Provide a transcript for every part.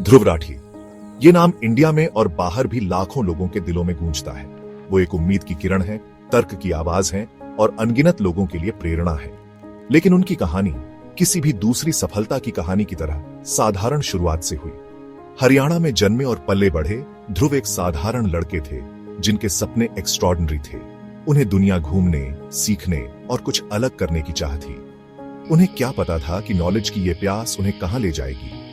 ध्रुव राठी, ये नाम इंडिया में और बाहर भी लाखों लोगों के दिलों में गूंजता है। वो एक उम्मीद की किरण है, तर्क की आवाज है और अनगिनत लोगों के लिए प्रेरणा है। लेकिन उनकी कहानी किसी भी दूसरी सफलता की कहानी की तरह साधारण शुरुआत से हुई। हरियाणा में जन्मे और पले बढ़े ध्रुव एक साधारण लड़के थे जिनके सपने एक्स्ट्रॉर्डिनरी थे। उन्हें दुनिया घूमने, सीखने और कुछ अलग करने की चाह थी। उन्हें क्या पता था कि नॉलेज की ये प्यास उन्हें कहां ले जाएगी।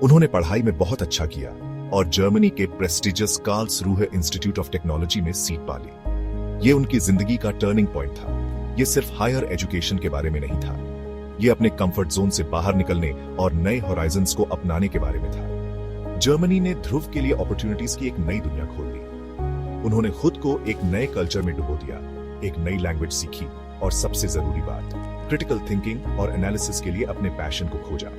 उन्होंने पढ़ाई में बहुत अच्छा किया और जर्मनी के प्रेस्टिजियस कार्लसरूहे इंस्टीट्यूट ऑफ टेक्नोलॉजी में सीट पा ली। ये उनकी जिंदगी का टर्निंग पॉइंट था। ये सिर्फ हायर एजुकेशन के बारे में नहीं था, ये अपने कंफर्ट जोन से बाहर निकलने और नए होराइजन्स को अपनाने के बारे में था। जर्मनी ने ध्रुव के लिए अपॉर्चुनिटीज की एक नई दुनिया खोल दी। उन्होंने खुद को एक नए कल्चर में डुबो दिया, एक नई लैंग्वेज सीखी और सबसे जरूरी बात, क्रिटिकल थिंकिंग और एनालिसिस के लिए अपने पैशन को खोजा।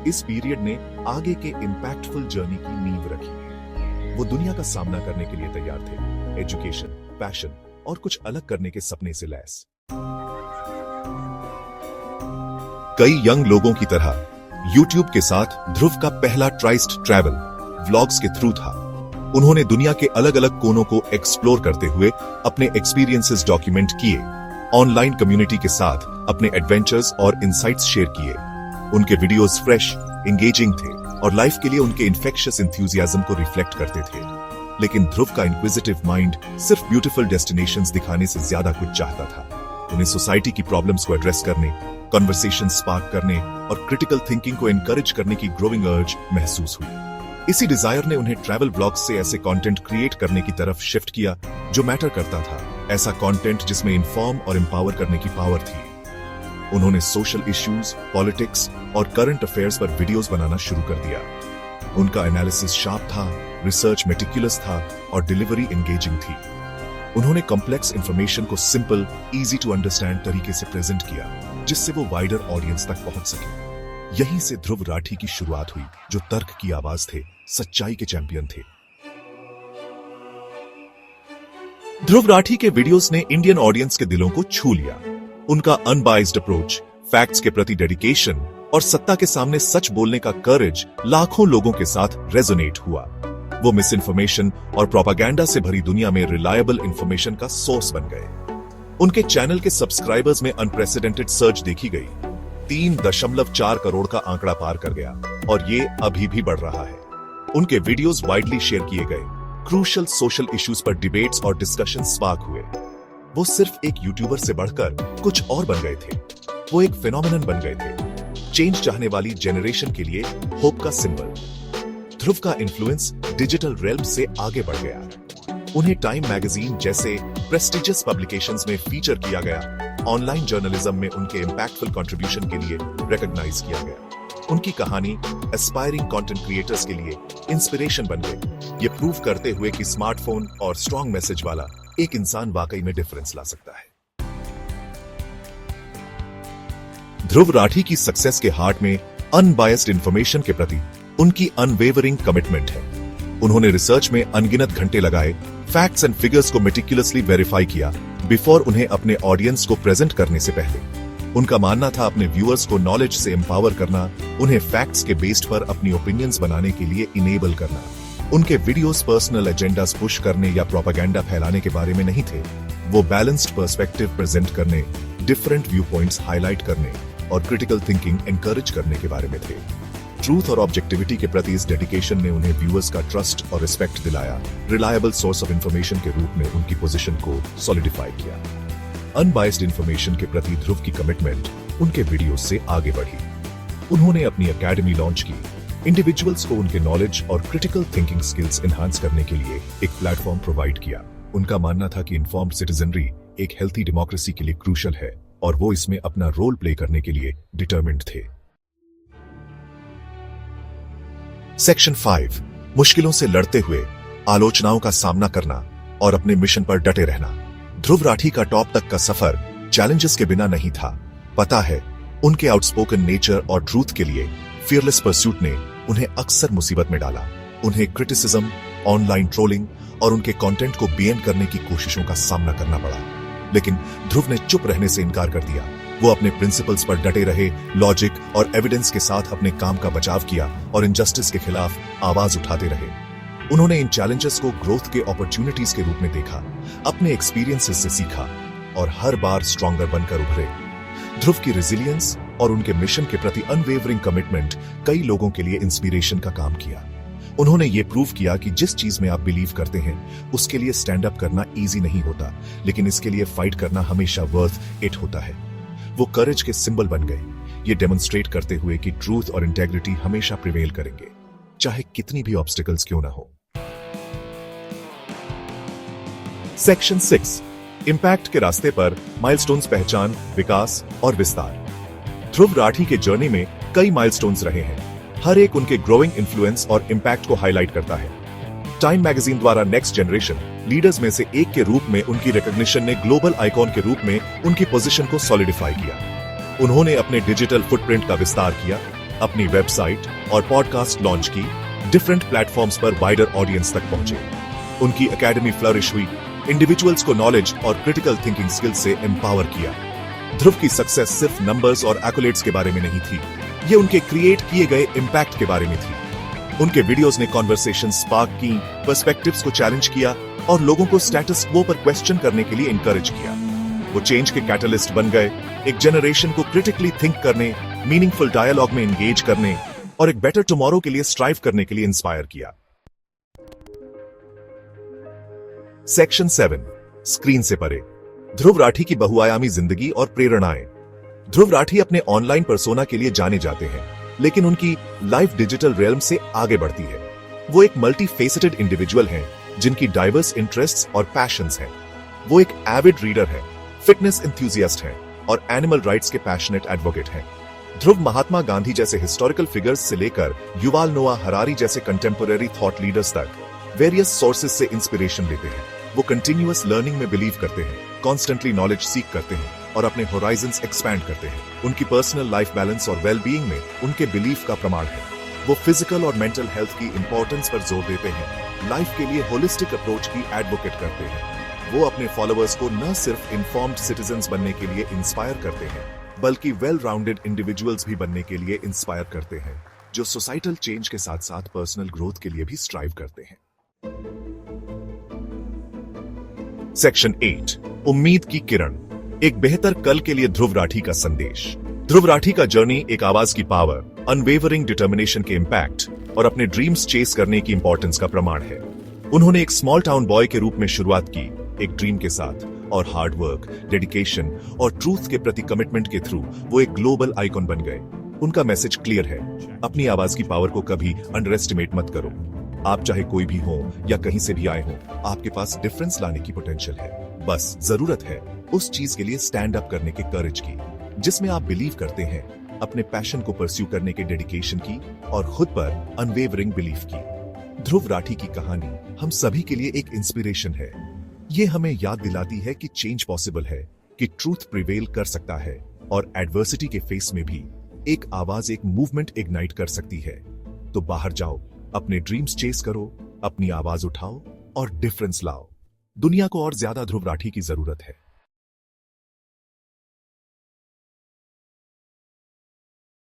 इस पीरियड ने आगे के इंपैक्टफुल जर्नी की नींव रखी। वो दुनिया का सामना करने के लिए तैयार थे, एजुकेशन, पैशन और कुछ अलग करने के सपने से लैस। कई यंग लोगों की तरह यूट्यूब के साथ ध्रुव का पहला ट्राइस्ट ट्रैवल व्लॉग्स के थ्रू था। उन्होंने दुनिया के अलग अलग कोनों को एक्सप्लोर करते हुए अपने एक्सपीरियंसेस डॉक्यूमेंट किए, ऑनलाइन कम्युनिटी के साथ अपने एडवेंचर्स और इंसाइट्स शेयर किए। उनके वीडियोस फ्रेश, एंगेजिंग थे और लाइफ के लिए उनके इन्फेक्शियस एंथुसियाज्म को रिफ्लेक्ट करते थे। लेकिन ध्रुव का इंक्विजिटिव माइंड सिर्फ ब्यूटीफुल डेस्टिनेशंस दिखाने से ज्यादा कुछ चाहता था। उन्हें सोसाइटी की प्रॉब्लम्स को एड्रेस करने, कन्वर्सेशन स्पार्क करने और क्रिटिकल थिंकिंग को एनकरेज करने की ग्रोइंग अर्ज महसूस हुई। इसी डिजायर ने उन्हें ट्रैवल ब्लॉग्स से ऐसे कंटेंट क्रिएट करने की तरफ शिफ्ट किया जो मैटर करता था, ऐसा कंटेंट जिसमें इन्फॉर्म और एम्पावर करने की पावर थी। उन्होंने सोशल इश्यूज, पॉलिटिक्स और करंट अफेयर्स पर वीडियोस बनाना शुरू कर दिया। उनका एनालिसिस शार्प था, रिसर्च मेटिकुलस था और डिलीवरी एंगेजिंग थी। उन्होंने कॉम्प्लेक्स इंफॉर्मेशन को सिंपल, इजी टू अंडरस्टैंड तरीके से प्रेजेंट किया, जिससे वो वाइडर ऑडियंस तक पहुंच सके। यहीं से ध्रुव राठी की शुरुआत हुई, जो तर्क की आवाज थे, सच्चाई के चैंपियन थे। ध्रुव राठी के वीडियोस ने इंडियन ऑडियंस के दिलों को छू लिया। उनका अनबाइज्ड अप्रोच, फैक्ट्स के प्रति डेडिकेशन और सत्ता के सामने सच बोलने का करेज लाखों लोगों के साथ रेजोनेट हुआ। वो मिस इन्फॉर्मेशन और प्रोपागेंडा से भरी दुनिया में रिलायबल इंफॉर्मेशन का सोर्स बन गए। उनके चैनल के सब्सक्राइबर्स में अनप्रेसिडेंटेड सर्ज देखी गई, 3.4 करोड़ का आंकड़ा पार कर गया और ये अभी भी बढ़ रहा है। उनके वीडियोस वाइडली शेयर किए गए, क्रूशियल सोशल इश्यूज पर डिबेट्स और डिस्कशन स्पार्क हुए। वो सिर्फ एक यूट्यूबर से बढ़कर कुछ और बन गए थे। वो एक फेनोमेनन बन गए थे, चेंज चाहने वाली जेनरेशन के लिए होप का सिंबल। ध्रुव का इन्फ्लुएंस डिजिटल रेल्म से आगे बढ़ गया। उन्हें टाइम मैगजीन जैसे प्रेस्टिजियस पब्लिकेशंस में फीचर किया गया। ऑनलाइन जर्नलिज्म में उनके इंपैक्टफुल कंट्रीब्यूशन के लिए रिकॉग्नाइज किया गया। उनकी कहानी एस्पायरिंग कंटेंट क्रिएटर्स के लिए इंस्पिरेशन बन गई, ये प्रूव करते हुए कि स्मार्टफोन और स्ट्रॉन्ग मैसेज वाला एक इंसान वाकई में डिफरेंस ला सकता है। ध्रुव राठी की सक्सेस के हार्ट में अनबायस्ड इंफॉर्मेशन के प्रति उनकी अनवेवरिंग कमिटमेंट है। उन्होंने रिसर्च में अनगिनत घंटे लगाए, फैक्ट्स एंड फिगर्स को मेटिकुलसली वेरीफाई किया बिफोर उन्हें अपने ऑडियंस को प्रेजेंट करने से पहले। उनका मानना था अपने व्यूअर्स को नॉलेज से एम्पावर करना, उन्हें फैक्ट्स के बेस्ड पर अपनी ओपिनियंस बनाने के लिए इनेबल करना। उनके वीडियोस पर्सनल एजेंडास पुश करने या प्रोपागेंडा फैलाने के बारे में नहीं थे। वो बैलेंस्ड पर्सपेक्टिव प्रेजेंट करने, डिफरेंट व्यू पॉइंट्स हाईलाइट करने और क्रिटिकल थिंकिंग एनकरेज करने के बारे में थे। ट्रूथ और ऑब्जेक्टिविटी के प्रति इस डेडिकेशन ने उन्हें व्यूअर्स का ट्रस्ट और रिस्पेक्ट दिलाया, रिलायबल सोर्स ऑफ इंफॉर्मेशन के रूप में उनकी पोजीशन को सॉलिडिफाई किया। अनबायस्ड इंफॉर्मेशन के प्रति ध्रुव की कमिटमेंट उनके वीडियोस से आगे बढ़ी। उन्होंने अपनी एकेडमी लॉन्च की, इंडिविजुअल्स को उनके नॉलेज और क्रिटिकल थिंकिंग स्किल्स एनहांस करने के लिए एक प्लेटफॉर्म प्रोवाइड किया। उनका मानना था कि इन्फॉर्म्ड सिटीजनरी एक हेल्थी डेमोक्रेसी के लिए क्रूशियल है और वो इसमें अपना रोल प्ले करने के लिए डिटरमिन्ड थे। सेक्शन 5, मुश्किलों से लड़ते हुए आलोचनाओं का सामना करना और अपने मिशन पर डटे रहना। ध्रुव राठी का टॉप तक का सफर चैलेंजेस के बिना नहीं था। पता है, उनके आउटस्पोकन नेचर और ट्रूथ के लिए फियरलेस परस्यूट ने उन्हें अक्सर मुसीबत में डाला। उन्हें क्रिटिसिज्म, ऑनलाइन ट्रोलिंग और उनके कंटेंट को बैन करने की कोशिशों का सामना करना पड़ा। लेकिन ध्रुव ने चुप रहने से इनकार कर दिया। वो अपने प्रिंसिपल्स पर डटे रहे, लॉजिक और एविडेंस के साथ अपने काम का बचाव किया और इनजस्टिस के खिलाफ आवाज उठाते रहे। उन्होंने इन चैलेंजेस को ग्रोथ के अपॉर्चुनिटीज के रूप में देखा, अपने एक्सपीरियंसेस से सीखा और हर बार स्ट्रॉन्गर बनकर उभरे। ध्रुव की रेजिलियंस और उनके मिशन के प्रति अनवेवरिंग कमिटमेंट कई लोगों के लिए इंस्पिरेशन का काम किया। उन्होंने ये प्रूव किया कि जिस चीज में आप बिलीव करते हैं उसके लिए स्टैंड अप करना इजी नहीं होता, लेकिन इसके लिए फाइट करना हमेशा वर्थ इट होता है। वो करेज के सिंबल बन गए, ये डेमोन्स्ट्रेट करते हुए कि ट्रूथ और इंटेग्रिटी हमेशा प्रिवेल करेंगे, चाहे कितनी भी ऑब्स्टिकल्स क्यों ना हो। सेक्शन 6, इंपैक्ट के रास्ते पर माइलस्टोन्स, पहचान, विकास और विस्तार। ध्रुव राठी के जर्नी में कई माइलस्टोन्स रहे हैं, हर एक उनके ग्रोइंग इन्फ्लुएंस और इंपैक्ट को हाईलाइट करता है। टाइम मैगजीन द्वारा नेक्स्ट जनरेशन लीडर्स में से एक के रूप में उनकी रिकॉग्निशन ने ग्लोबल आइकॉन के रूप में उनकी पोजीशन को सॉलिडिफाई किया। उन्होंने अपने डिजिटल फुटप्रिंट का विस्तार किया, अपनी वेबसाइट और पॉडकास्ट लॉन्च की, डिफरेंट प्लेटफॉर्म्स पर वाइडर ऑडियंस तक पहुंचे। उनकी एकेडमी फ्लरिश हुई, इंडिविजुअल्स को नॉलेज और क्रिटिकल थिंकिंग स्किल्स से एम्पावर किया। ध्रुव की सक्सेस सिर्फ नंबर्स और एक्कोलेट्स के बारे में नहीं थी, ये उनके क्रिएट किए गए इंपैक्ट के बारे में थी। उनके वीडियोस ने कॉन्वर्सेशन स्पार्क की, पर्सपेक्टिव्स को चैलेंज किया और लोगों को स्टेटस क्वो पर क्वेश्चन करने के लिए इंकरेज किया। वो चेंज के कैटलिस्ट बन गए, एक जनरेशन को क्रिटिकली थिंक करने, मीनिंगफुल डायलॉग में एंगेज करने और एक बेटर टुमारो के लिए स्ट्राइव करने के लिए इंस्पायर किया। सेक्शन 7, स्क्रीन से परे। ध्रुव राठी की बहुआयामी जिंदगी और प्रेरणाएं। ध्रुव राठी अपने ऑनलाइन पर्सोना के लिए जाने जाते हैं, लेकिन उनकी लाइफ डिजिटल रियल्म से आगे बढ़ती है। वो एक मल्टी फेसेटेड इंडिविजुअल हैं, जिनकी डाइवर्स इंटरेस्ट्स और पैशंस हैं। वो एक एविड रीडर है, फिटनेस एंथुसियास्ट हैं और एनिमल राइट्स के पैशनेट एडवोकेट हैं। ध्रुव महात्मा गांधी जैसे हिस्टोरिकल फिगर्स से लेकर युवाल नोआ हरारी जैसे कंटेम्पोरेरी थॉट लीडर्स तक वेरियस सोर्सेज से इंस्पिरेशन लेते हैं। वो कंटिन्यूअस लर्निंग में बिलीव करते हैं, कॉन्स्टेंटली नॉलेज सीख करते हैं और अपने होराइजन्स एक्सपैंड करते हैं। उनकी पर्सनल लाइफ बैलेंस और वेल बीइंग में उनके बिलीफ का प्रमाण है। वो फिजिकल और मेंटल हेल्थ की इंपॉर्टेंस पर जोर देते हैं, लाइफ के लिए होलिस्टिक अप्रोच की एडवोकेट करते हैं। वो अपने फॉलोअर्स को न सिर्फ इन्फॉर्म्ड सिटीजन्स बनने के लिए इंस्पायर करते हैं, बल्कि वेल राउंडेड इंडिविजुअल्स भी बनने के लिए इंस्पायर करते हैं, जो सोसाइटल चेंज के साथ साथ पर्सनल ग्रोथ के लिए भी स्ट्राइव करते हैं। सेक्शन 8, उम्मीद की किरण। एक बेहतर कल के लिए ध्रुव राठी का संदेश। ध्रुव राठी का जर्नी एक आवाज की पावर, अनवेवरिंग डिटर्मिनेशन के इंपैक्ट और अपने ड्रीम्स चेस करने की इंपॉर्टेंस का प्रमाण है। उन्होंने एक स्मॉल टाउन बॉय के रूप में शुरुआत की, एक ड्रीम के साथ, और हार्ड वर्क, डेडिकेशन और ट्रूथ के प्रति कमिटमेंट के थ्रू वो एक ग्लोबल आइकॉन बन गए। उनका मैसेज क्लियर है, अपनी आवाज की पावर को कभी अंडर एस्टिमेट मत करो। आप चाहे कोई भी हो या कहीं से भी आए हो, आपके पास डिफरेंस लाने की पोटेंशियल है। बस जरूरत है उस चीज के लिए स्टैंड अप करने के करेज की, जिसमें आप बिलीव करते हैं, अपने पैशन को परस्यू करने के डेडिकेशन की और खुद पर अनवेवरिंग बिलीफ की। ध्रुव राठी की कहानी हम सभी के लिए एक इंस्पिरेशन है। ये हमें याद दिलाती है कि चेंज पॉसिबल है, कि ट्रूथ प्रिवेल कर सकता है और एडवर्सिटी के फेस में भी एक आवाज, एक मूवमेंट इग्नाइट कर सकती है। तो बाहर जाओ, अपने ड्रीम्स चेस करो, अपनी आवाज उठाओ और डिफरेंस लाओ। दुनिया को और ज्यादा ध्रुव राठी की जरूरत है।